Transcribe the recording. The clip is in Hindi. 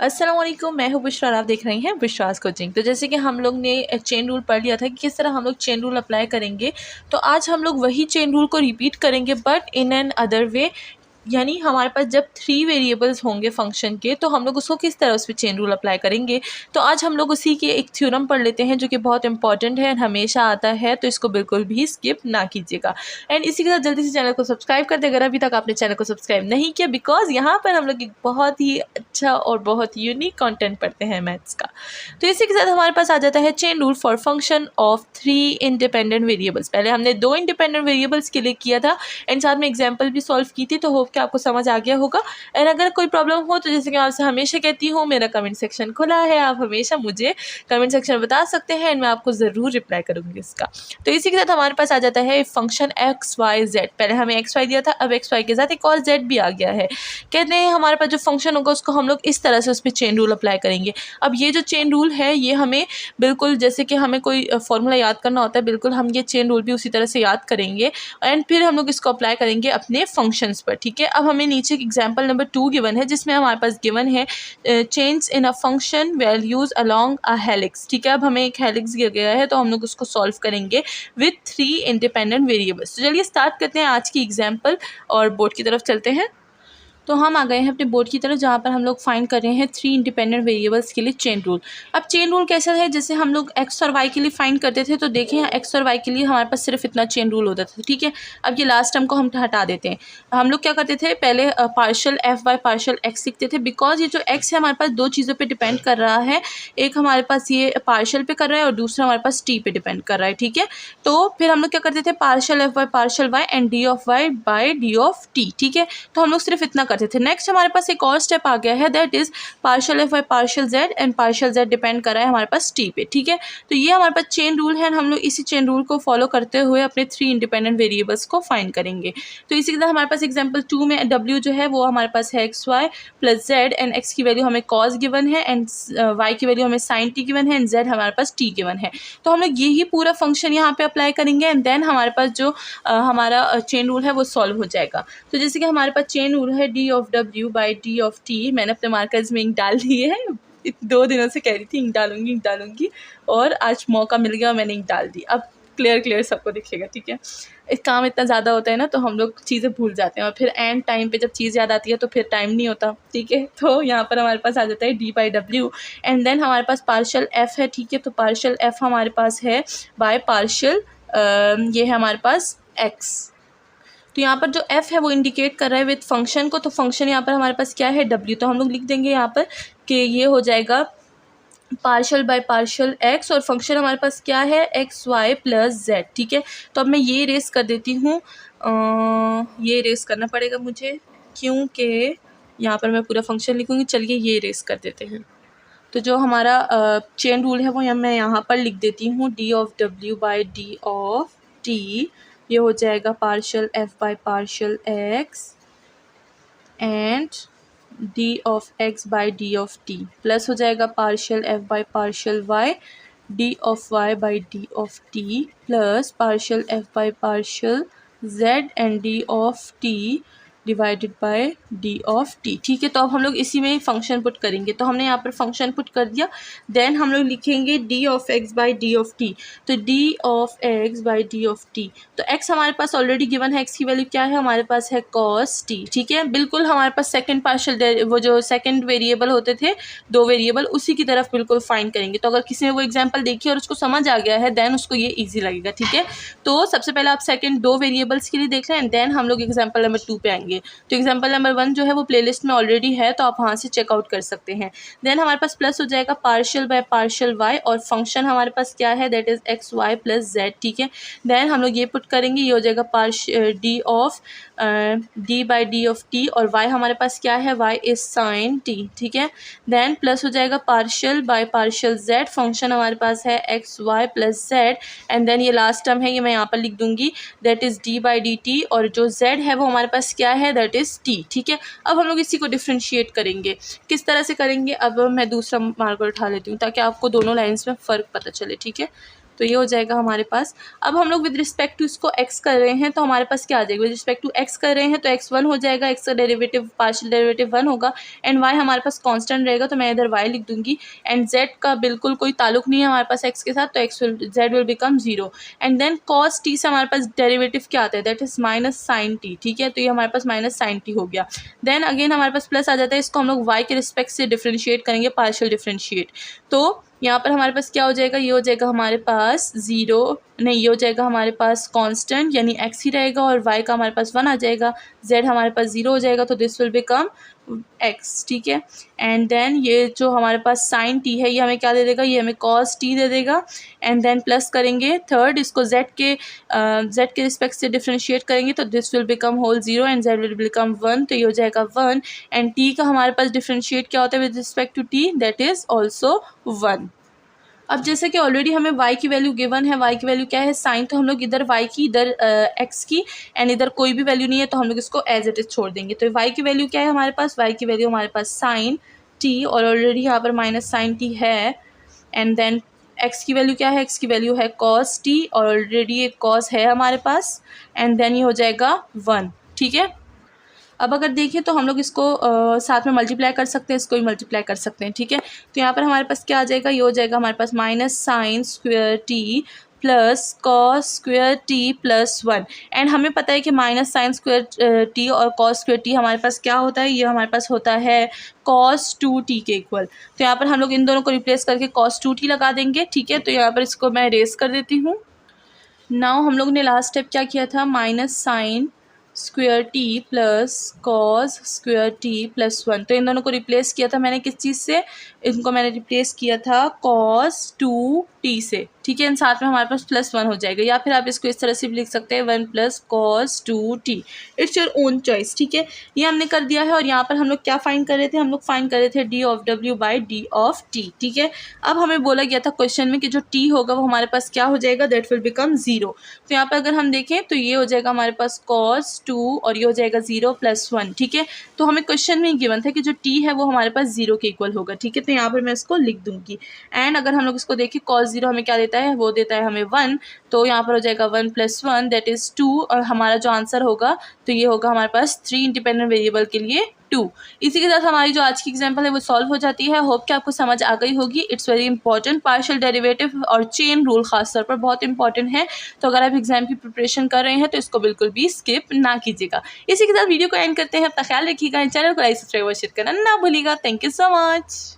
अस्सलाम वालेकुम, मैं हूँ बुशरा और आप देख रही हैं विश्वास कोचिंग। तो जैसे कि हम लोग ने चेन रूल पढ़ लिया था कि किस तरह हम लोग चेन रूल अप्लाई करेंगे, तो आज हम लोग वही चेन रूल को रिपीट करेंगे but in an other way. यानी हमारे पास जब 3 वेरिएबल्स होंगे फंक्शन के, तो हम लोग उसको किस तरह उस पे चेन रूल अप्लाई करेंगे। तो आज हम लोग उसी के एक थ्योरम पढ़ लेते हैं जो कि बहुत इंपॉर्टेंट है और हमेशा आता है, तो इसको बिल्कुल भी स्किप ना कीजिएगा। एंड इसी के साथ जल्दी से चैनल को सब्सक्राइब कर दे अगर अभी तक आपने चैनल को सब्सक्राइब नहीं किया, बिकॉज यहाँ पर हम लोग एक बहुत ही अच्छा और बहुत यूनिक कंटेंट पढ़ते हैं मैथ्स का। तो इसी के साथ हमारे पास आ जाता है chain rule for function of 3 independent variables. पहले हमने 2 इंडिपेंडेंट वेरिएबल्स के लिए किया था एंड साथ में एग्जाम्पल भी सॉल्व की थी, तो होप कि आपको समझ आ गया होगा। एंड अगर कोई प्रॉब्लम हो तो जैसे कि मैं आपसे हमेशा कहती हूँ, मेरा कमेंट सेक्शन खुला है, आप हमेशा मुझे कमेंट सेक्शन में बता सकते हैं एंड मैं आपको ज़रूर रिप्लाई करूँगी इसका। तो इसी के साथ हमारे पास आ जाता है फंक्शन एक्स वाई जेड। पहले हमें एक्स वाई दिया था, अब एक्स वाई के साथ एक और जेड भी आ गया है। कहते हैं हमारे पास जो फंक्शन होगा उसको हम लोग इस तरह से उस पर चेन रूल अप्लाई करेंगे। अब ये जो चेन रूल है ये हमें बिल्कुल जैसे कि हमें कोई फॉर्मूला याद करना होता है, बिल्कुल हम ये चेन रूल भी उसी तरह से याद करेंगे एंड फिर हम लोग इसको अप्लाई करेंगे अपने फंक्शंस पर। ठीक है, अब हमें नीचे एग्जाम्पल नंबर 2 गिवन है जिसमें हमारे पास गिवन है change in a function values along a helix. ठीक है, अब हमें एक हेलिक्स दिया गया है तो हम लोग उसको सॉल्व करेंगे विथ 3 इंडिपेंडेंट वेरिएबल्स। तो चलिए स्टार्ट करते हैं आज की एग्जाम्पल और बोर्ड की तरफ चलते हैं। तो हम आ गए हैं अपने बोर्ड की तरफ जहाँ पर हम लोग फाइंड कर रहे हैं 3 इंडिपेंडेंट वेरिएबल्स के लिए चेन रूल। अब चेन रूल कैसा है, जैसे हम लोग एक्स और वाई के लिए फाइंड करते थे, तो देखें एक्स और वाई के लिए हमारे पास सिर्फ इतना चेन रूल होता था। ठीक है, अब ये लास्ट टर्म को हम हटा देते हैं। हम लोग क्या करते थे, पहले partial F by partial x लिखते थे, बिकॉज ये जो एक्स है हमारे पास 2 चीज़ों पर डिपेंड कर रहा है। एक हमारे पास ये पार्शियल पे कर रहा है और दूसरा हमारे पास टी पे डिपेंड कर रहा है। ठीक है, तो फिर हम लोग क्या करते थे, partial F by partial Y and D of Y by D of T. ठीक है, तो हम लोग सिर्फ इतना करते थे। नेक्स्ट हमारे पास एक और स्टेप आ गया है, that is partial F by partial Z and partial Z depend कर रहा है हमारे पास टी पे। ठीक है, तो ये हमारे पास चेन रूल है, हम लोग इसी चेन रूल को फॉलो करते हुए अपने 3 इंडिपेंडेंट वेरिएबल्स को फाइंड करेंगे। तो इसी के साथ हमारे पास एग्जाम्पल 2 में डब्ल्यू जो है वो हमारे पास है X Y plus Z and X की वैल्यू हमें कॉस गिवन है एंड वाई की वैल्यू हमें साइन टी गिवन है एंड जेड हमारे पास टी गिवन है। तो हम लोग यही पूरा फंक्शन यहाँ पे अप्लाई करेंगे एंड देन हमारे पास जो हमारा चेन रूल है वो सॉल्व हो जाएगा। तो जैसे कि हमारे पास चेन रूल है D of W by D of T. मैंने अपने मार्कर्स में इंक डाल दिए है, 2 दिनों से कह रही थी इंक डालूंगी और आज मौका मिल गया और मैंने इंक डाल दी। अब क्लियर सबको दिखेगा। ठीक है, इस काम इतना ज़्यादा होता है ना तो हम लोग चीज़ें भूल जाते हैं और फिर एंड टाइम पे जब चीज़ याद आती है तो फिर टाइम नहीं होता। ठीक है, तो यहाँ पर हमारे पास आ जाता है D by W and then हमारे पास पार्शियल एफ है। ठीक है, तो पार्शियल एफ हमारे पास है बाय पार्शियल ये है हमारे पास एक्स। तो यहाँ पर जो f है वो इंडिकेट कर रहा है विथ फंक्शन को, तो फंक्शन यहाँ पर हमारे पास क्या है, w। तो हम लोग लिख देंगे यहाँ पर कि ये हो जाएगा पार्शियल बाय पार्शियल x और फंक्शन हमारे पास क्या है, एक्स वाई प्लस जेड। ठीक है, तो अब मैं ये रेस कर देती हूँ, ये रेस करना पड़ेगा मुझे क्योंकि यहाँ पर मैं पूरा फंक्शन लिखूँगी। चलिए ये रेस कर देते हैं। तो जो हमारा चेन रूल है वो मैं यहाँ पर लिख देती हूँ, D of W by D of T. ये हो जाएगा partial F by partial X and D of X by D of T plus हो जाएगा partial F by partial Y D of Y by D of T plus partial F by partial Z and D of T divided by D of T. ठीक है, तो अब हम लोग इसी में फंक्शन पुट करेंगे। तो हमने यहाँ पर फंक्शन पुट कर दिया, देन हम लोग लिखेंगे D of X by D of T. तो D of X by D of T, तो एक्स हमारे पास ऑलरेडी गिवन है, एक्स की वैल्यू क्या है हमारे पास है कॉस टी। ठीक है, बिल्कुल हमारे पास सेकंड पार्शियल वो जो सेकंड वेरिएबल होते थे 2 वेरिएबल उसी की तरफ बिल्कुल फाइंड करेंगे। तो अगर किसी ने वो एग्जाम्पल देखी और उसको समझ आ गया है देन उसको ये ईजी लगेगा। ठीक है, तो सबसे पहले आप सेकंड 2 वेरिएबल्स के लिए देख लें एंड देन हम लोग एग्जाम्पल नंबर 2 पे आएंगे। तो एग्जाम्पल नंबर 1 जो है वो प्लेलिस्ट में ऑलरेडी है, तो आप वहाँ से चेकआउट कर सकते हैं। देन हमारे पास प्लस हो जाएगा पार्शियल बाय पार्शियल वाई और फंक्शन हमारे पास क्या है, that is X Y plus Z. ठीक है, देन हम लोग ये पुट करेंगे, ये हो जाएगा D of D by D of T और वाई हमारे पास क्या है, वाई इज साइन टी। ठीक है, देन प्लस हो जाएगा partial by partial Z, function हमारे पास है X Y plus Z and then ये लास्ट टर्म है ये मैं यहाँ पर लिख दूंगी, that is D by D T और जो जेड है वो हमारे पास क्या है, दैट इज टी। ठीक है, अब हम लोग इसी को डिफ्रेंशिएट करेंगे। किस तरह से करेंगे, अब मैं दूसरा मार्कर उठा लेती हूँ ताकि आपको दोनों लाइन्स में फ़र्क पता चले। ठीक है, तो ये हो जाएगा हमारे पास। अब हम लोग विद रिस्पेक्ट टू इसको x कर रहे हैं तो हमारे पास क्या आ जाएगा, विद रिस्पेक्ट टू x कर रहे हैं तो x 1 हो जाएगा, x का डेरिवेटिव पार्शियल डेरिवेटिव 1 होगा एंड y हमारे पास कांस्टेंट रहेगा तो मैं इधर y लिख दूंगी एंड z का बिल्कुल कोई ताल्लुक नहीं है हमारे पास x के साथ तो z will become 0 and then cos t से हमारे पास डेरिवेटिव क्या आता है, that is minus sin t। ठीक है, तो ये हमारे पास माइनस sin t हो गया। देन अगेन हमारे पास प्लस आ जाता है, इसको हम लोग y के रिस्पेक्ट से डिफ्रेंशिएट करेंगे, पार्शियल डिफ्रेंशिएट। तो यहाँ पर हमारे पास क्या हो जाएगा, ये हो जाएगा हमारे पास 0 नहीं, ये हो जाएगा हमारे पास कांस्टेंट यानी x ही रहेगा और y का हमारे पास 1 आ जाएगा, z हमारे पास 0 हो जाएगा तो दिस विल बिकम x। ठीक है, एंड देन ये जो हमारे पास sin t है ये हमें क्या दे देगा, ये हमें cos t दे देगा एंड देन प्लस करेंगे थर्ड, इसको z के रिस्पेक्ट से डिफ्रेंशिएट करेंगे तो this will become whole 0 and z will become 1, तो ये हो जाएगा 1 एंड t का हमारे पास डिफ्रेंशिएट क्या होता है with respect to t, that is also 1। अब जैसे कि ऑलरेडी हमें y की वैल्यू गिवन है, y की वैल्यू क्या है साइन, तो हम लोग इधर y की इधर x की एंड इधर कोई भी वैल्यू नहीं है तो हम लोग इसको एज इट इज छोड़ देंगे। तो y की वैल्यू क्या है हमारे पास, y की वैल्यू हमारे पास साइन t और ऑलरेडी यहाँ पर माइनस साइन t है एंड देन x की वैल्यू क्या है, x की वैल्यू है cos t और ऑलरेडी एक cos है हमारे पास एंड देन ये हो जाएगा 1। ठीक है, अब अगर देखें तो हम लोग इसको साथ में मल्टीप्लाई कर सकते हैं, इसको भी मल्टीप्लाई कर सकते हैं। ठीक है, तो यहाँ पर हमारे पास क्या आ जाएगा, ये हो जाएगा हमारे पास minus sine square T plus cos square T plus 1 and हमें पता है कि माइनस साइन स्क्वेयर टी और कॉस स्क्वेयर टी हमारे पास क्या होता है, ये हमारे पास होता है कॉस 2t के इक्वल। तो यहाँ पर हम लोग इन दोनों को रिप्लेस करके कॉस 2t लगा देंगे। ठीक है, तो यहाँ पर इसको मैं रेस कर देती हूँ। नाउ हम लोग ने लास्ट स्टेप क्या किया था, minus sine square T plus cos square T plus 1, तो इन दोनों को रिप्लेस किया था मैंने किस चीज़ से, इनको मैंने रिप्लेस किया था कॉस 2t से। ठीक है, इन साथ में हमारे पास प्लस 1 हो जाएगा या फिर आप इसको इस तरह से भी लिख सकते हैं 1 plus cos 2t, it's your own choice. ठीक है, ये हमने कर दिया है और यहाँ पर हम लोग क्या फाइंड कर रहे थे, हम लोग फाइंड कर रहे थे d of w by d of t। ठीक है, अब हमें बोला गया था क्वेश्चन में कि जो t होगा वो हमारे पास क्या हो जाएगा, दैट विल बिकम 0। तो यहाँ पर अगर हम देखें तो ये हो जाएगा हमारे पास cos 2 और ये हो जाएगा 0 प्लस 1। ठीक है, तो हमें क्वेश्चन में गिवन था कि जो t है वो हमारे पास 0 के इक्वल होगा। ठीक है, तो यहाँ पर मैं इसको लिख दूंगी एंड अगर हम लोग इसको देखें cos 0 हमें क्या देता है, वो देता है हमें 1, तो यहाँ पर हो जाएगा 1 प्लस 1 दैट इज़ 2 और हमारा जो आंसर होगा तो ये होगा हमारे पास 3 इंडिपेंडेंट वेरिएबल के लिए 2। इसी के साथ हमारी जो आज की एग्जांपल है वो सॉल्व हो जाती है। होप कि आपको समझ आ गई होगी। It's very important, partial derivative और चेन रूल खास तौर पर बहुत इंपॉर्टेंट है। तो अगर आप एग्जाम की प्रिपरेशन कर रहे हैं तो इसको बिल्कुल भी स्किप ना कीजिएगा। इसी के साथ वीडियो को एंड करते हैं। अपना ख्याल रखिएगा, चैनल को लाइक सब्सक्राइब और शेयर करना ना भूलिएगा। Thank you so much.